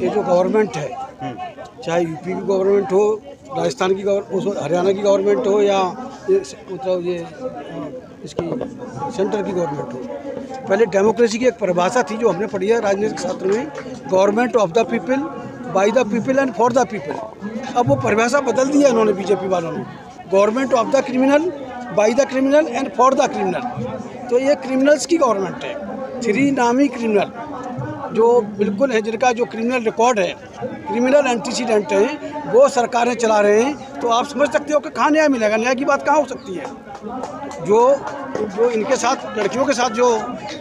ये जो गवर्नमेंट है, चाहे यूपी की गवर्नमेंट हो, राजस्थान की गवर्नमेंट, हरियाणा की गवर्नमेंट हो, या मतलब ये इसकी सेंटर की गवर्नमेंट हो, पहले डेमोक्रेसी की एक परिभाषा थी जो हमने पढ़ी है राजनीतिक शास्त्र में, government of the people, by the people and for the people. अब वो परिभाषा बदल दी है इन्होंने, बीजेपी वालों ने, government of the criminal, by the criminal and for the criminal. तो ये क्रिमिनल्स की गवर्नमेंट है, 3 नामी क्रिमिनल जो बिल्कुल है, जिनका जो क्रिमिनल रिकॉर्ड है, क्रिमिनल एंटीसीडेंट है, वो सरकारें चला रहे हैं। तो आप समझ सकते हो कि कहाँ न्याय मिलेगा, न्याय की बात कहाँ हो सकती है। जो इनके साथ लड़कियों के साथ जो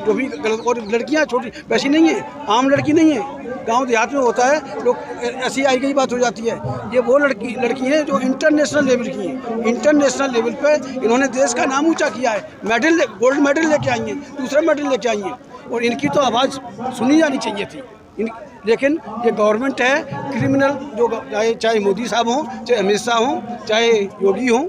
भी गलत, और लड़कियाँ छोटी वैसी नहीं है, आम लड़की नहीं है, गांव देहात में होता है, लोग ऐसी आई गई बात हो जाती है। ये वो लड़की हैं जो इंटरनेशनल लेवल की हैं, इंटरनेशनल लेवल पे इन्होंने देश का नाम ऊंचा किया है, मेडल, गोल्ड मेडल लेके आई हैं, दूसरा मेडल लेके आई हैं, और इनकी तो आवाज़ सुनी जानी चाहिए थी। लेकिन ये गवर्नमेंट है क्रिमिनल, जो चाहे मोदी साहब हों, चाहे अमित शाह हों, चाहे योगी हों,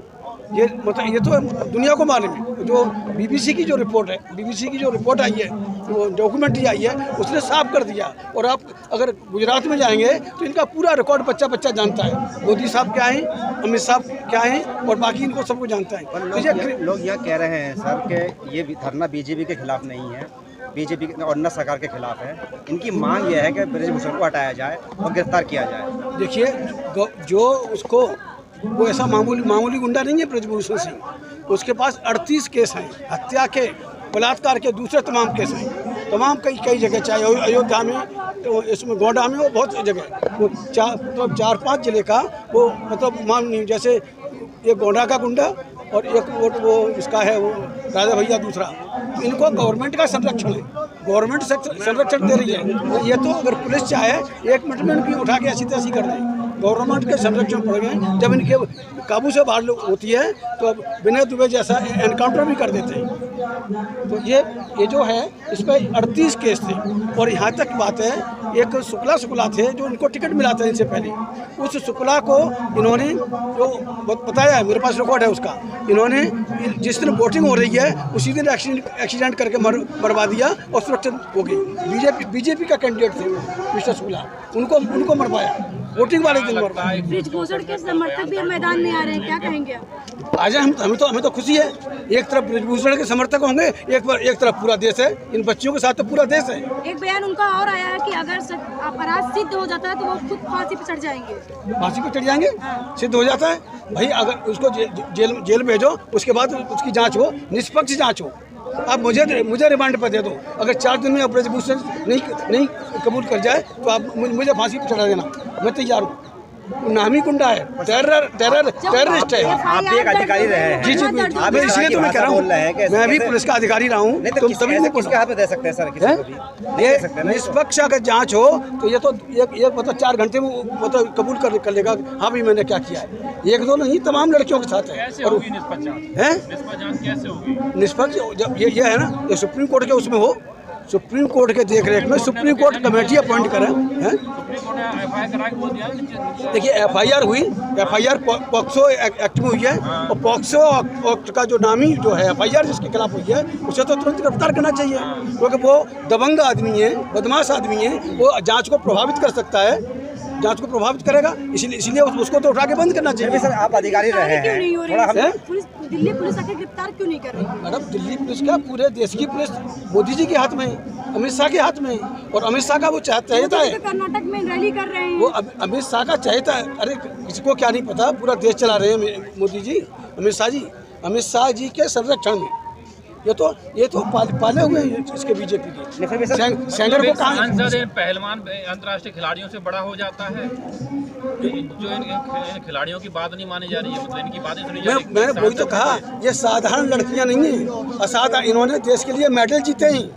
ये मतलब ये तो दुनिया को मालूम है। जो बीबीसी की जो रिपोर्ट है, बीबीसी की जो रिपोर्ट आई है, जो डॉक्यूमेंट्री आई है, उसने साफ कर दिया। और आप अगर गुजरात में जाएंगे तो इनका पूरा रिकॉर्ड बच्चा बच्चा जानता है, मोदी साहब क्या हैं, अमित साहब क्या हैं, और बाकी इनको सबको जानता है। लोग यह कह रहे हैं सर कि ये धरना बीजेपी के खिलाफ नहीं है, बीजेपी और न सरकार के खिलाफ है। इनकी मांग यह है कि ब्रजभूषण को हटाया जाए और गिरफ्तार किया जाए। देखिए, जो उसको, वो ऐसा मामूली गुंडा नहीं है ब्रजभूषण सिंह, उसके पास 38 केस हैं, हत्या के, बलात्कार के, दूसरे तमाम केस हैं, तमाम कई जगह, चाहे अयोध्या में, तो इसमें गोंडा में, वो बहुत जगह, वो 4-5 जिले का वो मतलब जैसे एक गोंडा का गुंडा और एक वो इसका है, वो राजा भैया दूसरा। इनको गवर्नमेंट का संरक्षण है, गवर्नमेंट संरक्षण दे रही है। ये तो अगर पुलिस चाहे 1 मिनट में इनकी उठा के ऐसी तैसी कर दे, गवर्नमेंट के संरक्षण पड़ गए। जब इनके काबू से बाहर होती है तो अब विनय दुबे जैसा एनकाउंटर भी कर देते हैं। तो ये जो है, इस पर 38 केस थे। और यहाँ तक बात है, एक शुक्ला थे जो इनको टिकट मिला था इनसे पहले, उस शुक्ला को इन्होंने जो बताया है, मेरे पास रिकॉर्ड है उसका, इन्होंने जिस दिन वोटिंग हो रही है उसी दिन एक्सीडेंट करके मरवा दिया और सुरक्षित हो गई। बीजेपी का कैंडिडेट थे मिस्टर शुक्ला, उनको मरवाया, वोटिंग वाले दिन मरवाया। ब्रजभूषण के समर्थक भी मैदान में आ रहे हैं, क्या कहेंगे आप? आ जाए, हमें तो खुशी है। एक तरफ ब्रजभूषण के समर्थक होंगे, एक तरफ पूरा देश है, इन बच्चियों के साथ तो पूरा देश है। एक बयान उनका और आया है कि अगर अपराध सिद्ध हो जाता है तो वो खुद फांसी पर चढ़ जाएंगे। फांसी पर चढ़ जाएंगे? हाँ। सिद्ध हो जाता है भाई, अगर उसको जेल भेजो, उसके बाद उसकी जाँच हो, निष्पक्ष जाँच हो। आप मुझे रिमांड पर दे दो, अगर 4 दिन में ब्रजभूषण नहीं कबूल कर जाए तो आप मुझे फांसी पर चढ़ा देना, मैं तैयार हूँ। नामी गुंडा है, टेररिस्ट है। आप भी एक अधिकारी रहे हैं। जी, आप इसलिए तो मैं कह रहा हूँ, मैं भी पुलिस का अधिकारी रहा हूँ। तो तभी वो किसके हाथ में दे सकते हैं सर? किसी को भी ये निष्पक्ष अगर जांच हो तो ये तो एक मतलब 4 घंटे में मतलब कबूल कर लेगा, हाँ भी मैंने क्या किया है। 1-2 नहीं, तमाम लड़कियों के साथ है। और निष्पक्ष जब ये है ना, ये सुप्रीम कोर्ट के उसमें हो, सुप्रीम कोर्ट के देख रेख में सुप्रीम कोर्ट कमेटी अपॉइंट करें। देखिए, एफआईआर हुई, एफआईआर पॉक्सो एक्ट में हुई है, और पॉक्सो एक्ट का जो नामी जो है एफआईआर जिसके खिलाफ हुई है, उसे तो तुरंत गिरफ्तार करना चाहिए, क्योंकि वो दबंग आदमी है, बदमाश आदमी है, वो जांच को प्रभावित कर सकता है, जांच को प्रभावित करेगा, इसलिए उसको तो उठा के बंद करना चाहिए। सर, आप अधिकारी रहे हैं, थोड़ा दिल्ली पुलिस आके गिरफ्तार क्यों नहीं कर रही? मैडम, दिल्ली पुलिस क्या, पूरे देश की पुलिस मोदी जी के हाथ में, अमित शाह के हाथ में, और अमित शाह का वो चाहता है कर्नाटक में रैली कर रहे हैं, वो अमित शाह का चाहता है। अरे किसको क्या नहीं पता, पूरा देश चला रहे हैं मोदी जी, अमित शाह जी के संरक्षण में। ये तो पाले हुए हैं इसके बीजेपी के। सेंगर को कहाँ, पहलवान अंतर्राष्ट्रीय खिलाड़ियों से बड़ा हो जाता है, जो इन खिलाड़ियों की बात नहीं मानी जा रही है, मतलब इनकी बातें सुनी जा रही है। मैंने वही तो कहा, ये साधारण लड़कियां नहीं है, असाधारण। इन्होंने देश के लिए मेडल जीते हैं,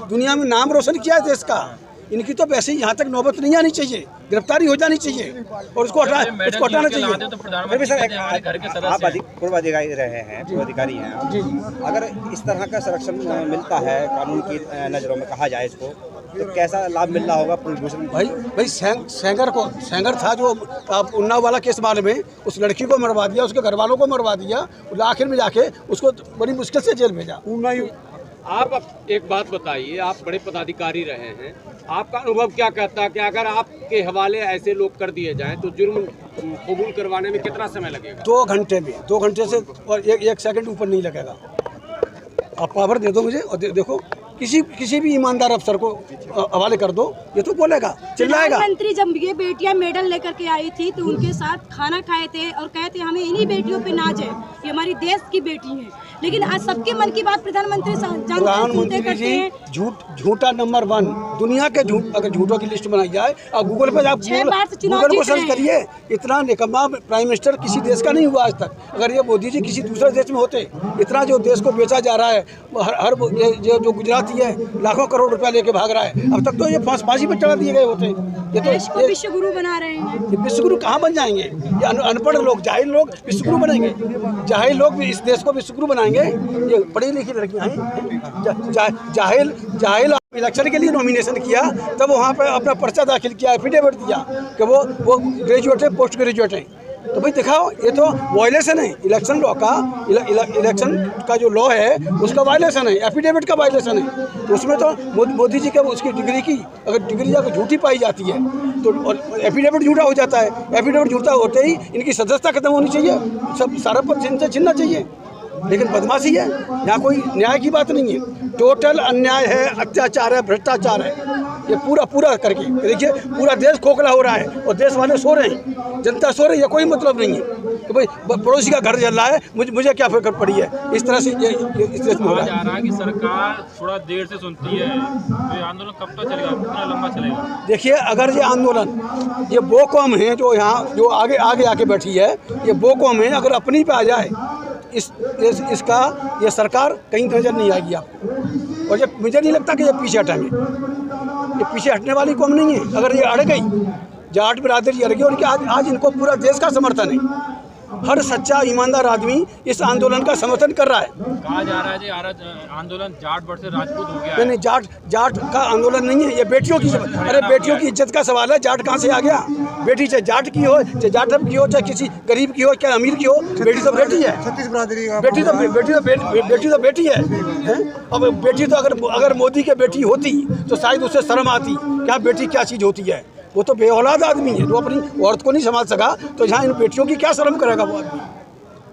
दुनिया में नाम रोशन किया है देश का। इनकी तो वैसे ही यहाँ तक नौबत नहीं आनी चाहिए, गिरफ्तारी हो जानी चाहिए और उसको हटाना चाहिए। आप पूर्व अधिकारी रहे हैं, पूर्व अधिकारी हैं आप, अगर इस तरह का संरक्षण मिलता है कानून की नज़रों में, कहा जाए इसको, तो कैसा लाभ मिल रहा होगा ब्रजभूषण? भाई सेंगर था जो आप उन्नाव वाला केस मामले में उस लड़की को मरवा दिया, उसके घर वालों को मरवा दिया, आखिर में जाके उसको बड़ी मुश्किल से जेल भेजा। आप एक बात बताइए, आप बड़े पदाधिकारी रहे हैं, आपका अनुभव क्या कहता है कि अगर आपके हवाले ऐसे लोग कर दिए जाएं तो जुर्म कबूल करवाने में कितना समय लगेगा? 2 घंटे में, 2 घंटे से और एक सेकंड ऊपर नहीं लगेगा। आप पावर दे दो मुझे और देखो किसी भी ईमानदार अफसर को हवाले कर दो, ये तो बोलेगा, चिल्लाएगा। प्रधानमंत्री जब ये बेटियां मेडल लेकर के आई थी तो उनके साथ खाना खाए थे और कहे थे हमें इन्हीं बेटियों पे नाज है, ये हमारी देश की बेटी है। लेकिन आज सबके मन की बात प्रधानमंत्री जी झूठा नंबर 1 दुनिया के झूठ, अगर झूठों की लिस्ट बनाई जाए और गूगल पे आप गूगल को सर्च करिए, इतना निकम्मा प्राइम मिनिस्टर किसी देश का नहीं हुआ आज तक। अगर ये मोदी जी किसी दूसरे देश में होते, इतना जो देश को बेचा जा रहा है, हर जो गुजराती है लाखों करोड़ रुपया लेके भाग रहा है, अब तक तो ये फांसी पे चढ़ा दिए गए होते। ये तो विश्व गुरु बना रहे हैं। ये विश्व गुरु कहाँ बन जाएंगे? ये अनपढ़ लोग, जाहिल लोग विश्व गुरु बनेंगे। जाहिल लोग भी इस देश को विश्व गुरु बनाएंगे। ये पढ़ी लिखी लड़कियां हैं, जाहिल इलेक्शन के लिए नॉमिनेशन किया, तब वहाँ पे अपना पर्चा दाखिल किया, एफिडेविट दिया कि वो ग्रेजुएट है, पोस्ट ग्रेजुएट हैं। तो भाई दिखाओ, ये तो वायलेशन है इलेक्शन लॉ का। इलेक्शन का जो लॉ है उसका वायलेशन है, एफिडेविट का वायलेशन है। तो उसमें तो मोदी जी के उसकी डिग्री की अगर डिग्री अगर झूठी पाई जाती है तो एफिडेविट झूठा हो जाता है। एफिडेविट झूठा होते ही इनकी सदस्यता खत्म होनी चाहिए, सब सारा पद इनसे छीनना चाहिए। लेकिन बदमाशी है, यहाँ कोई न्याय की बात नहीं है, टोटल अन्याय है, अत्याचार है, भ्रष्टाचार है। ये पूरा करके देखिए, पूरा देश खोखला हो रहा है और देश वाले सो रहे हैं, जनता सो रही है। कोई मतलब नहीं है कि भाई पड़ोसी का घर जल रहा है, मुझे क्या फिक्र पड़ी है। इस तरह से ये इस देश में हो रहा है कि सरकार थोड़ा देर से सुनती है, तो ये आंदोलन कब तक चलेगा, कितना लंबा चलेगा? देखिए, अगर ये आंदोलन, ये वो कौम है जो यहाँ जो आगे आके बैठी है, ये वो कौम है, अगर अपनी पे आ जाए इसका ये सरकार कहीं नजर नहीं आएगी आपको। और ये मुझे नहीं लगता कि ये पीछे हटेंगे, ये पीछे हटने वाली कौम नहीं है। अगर ये अड़ गई, जाट बिरादरी अड़ गई, और आज इनको पूरा देश का समर्थन है। हर सच्चा ईमानदार आदमी इस आंदोलन का समर्थन कर रहा है। कहा जा रहा है जी आंदोलन जाट वर्सेस राजपूत हो गया है। नहीं, जाट का आंदोलन नहीं है, ये बेटियों की, अरे बेटियों की इज्जत का सवाल है। जाट कहाँ से आ गया? बेटी चाहे जाट की हो, चाहे जाटव की हो, चाहे किसी गरीब की हो, चाहे अमीर की हो, बेटी तो बेटी है। बेटी तो बेटी है। अब बेटी तो अगर मोदी की बेटी होती तो शायद उसे शर्म आती, क्या बेटी क्या चीज़ होती है। वो तो बेऔलाद आदमी है, जो अपनी औरत को नहीं संभाल सका, तो यहाँ इन बेटियों की क्या शर्म करेगा वो आदमी।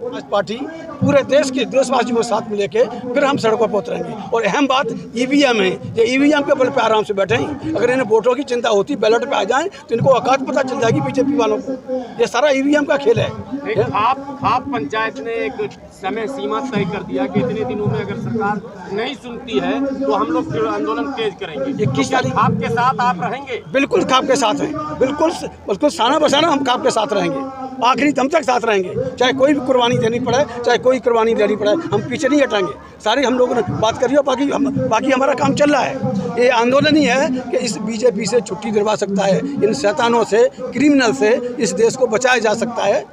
आज पार्टी पूरे देश के देशवासियों को साथ में लेके फिर हम सड़कों पर उतरेंगे। और अहम बात ईवीएम है, ये ईवीएम के बल पे आराम से बैठें। अगर इन्हें वोटों की चिंता होती, बैलेट पे आ जाएं, तो इनको औकात पता चल जाएगी बीजेपी वालों को। ये सारा ईवीएम का खेल है। आप पंचायत ने एक समय सीमा तय कर दिया कि इतने दिनों में अगर सरकार नहीं सुनती है तो हम लोग आंदोलन तेज करेंगे। 21 तारीख आपके साथ आप रहेंगे? बिल्कुल खाप के साथ हैं, बिल्कुल साना बसाना हम खाप के साथ रहेंगे, आखिरी दम तक साथ रहेंगे। चाहे कोई भी कुर्बानी देनी पड़े, चाहे कोई कुर्बानी देनी पड़े, हम पीछे नहीं हटेंगे। सारी हम लोगों ने बात करी है, बाकी हमारा काम चल रहा है। ये आंदोलन ही है कि इस बीजेपी से छुट्टी दिलवा सकता है, इन शैतानों से, क्रिमिनल से इस देश को बचाया जा सकता है।